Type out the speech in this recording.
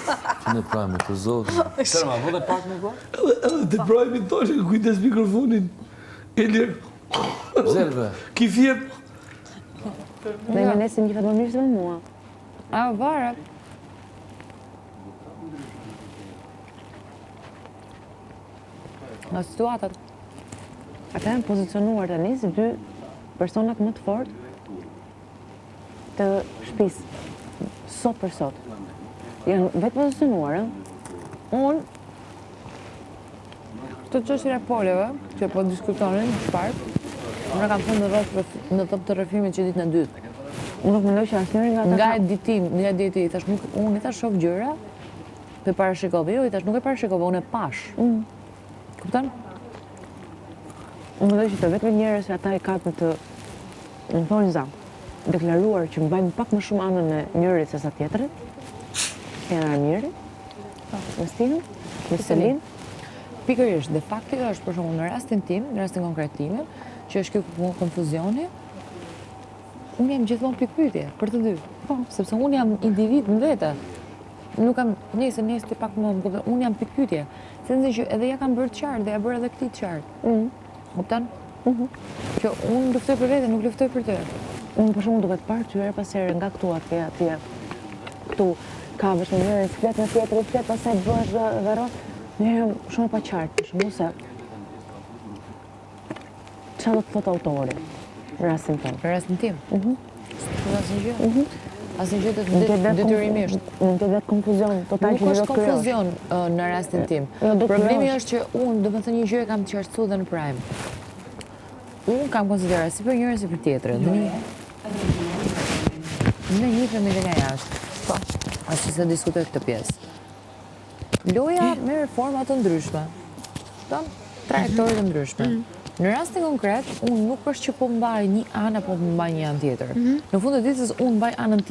Që në prajme të zotë. Sërma, vë dhe pak më bërë? Edhe të prajme të toshe, kujtes mikrofonin. Elir. Zerve. Ki fjet. Me me nesin një fatë më mirë se me mua. A, vare. Në situatat. Ata janë pozicionuar tani si dy personat më të fortë të shtëpisë. Sot për sot. Janë vetë pozicionuar, Unë Këtë çështja e poleve, që po diskutonin çfarë, unë kam thënë në top të rrëfimit që ditën e dytë. unë nuk mendoj që asnjëri nga ata Nga diti, i thash unë i thash shoh gjëra, të parashikove, jo, i thash nuk e parashikove, unë e pash. Kupton? Unë mendoj që të vetëm njerëz ata i kapën të në thonjza deklaruar që mbajnë pak më shumë anën e njërit se sa tjetrit. Janë Armiri, Mestinën, Selin. Pikërisht, dhe fakti është për shembull në rastin tim, në rastin konkret tim, që është ky konfuzioni, unë jam gjithmonë pikpyetje për të dy. Po, sepse unë jam individ në vete. Nuk kam nesër ti pak më kupton, unë jam pikpyetje. Sensi që edhe ja kam bërë të qartë dhe ja bërë edhe këtij të qartë. Kupton? Që unë luftoj për veten, nuk luftoj për ty. Unë për shembull duke të parë tyre pas here nga këtu atje. Këtu ka vesh me njërin, flet me tjetrin, flet pastaj bëhet dhe ne jam shumë pa qartë, për shembull se çfarë do të thotë autori në rastin tim. Në rastin tim. S'ka asnjë gjë. Asnjë gjë detyrimisht. Nuk do të konfuzion total që Nuk do është të krijosh. konfuzion në rastin tim. do të Problemi krijosh. është që unë, do të thënë një gjë e kam të qartësuar dhe në prime. Unë kam konsideruar si për njërin si për tjetrën. Në një familje nga jashtë. Po, as që se diskutoj këtë pjesë. Loja merr forma të ndryshme. Trajektori të ndryshme. Në rastin konkret, unë nuk është që po mbaj një anë apo po mbaj një anë tjetër. Në fund të ditës unë mbaj anën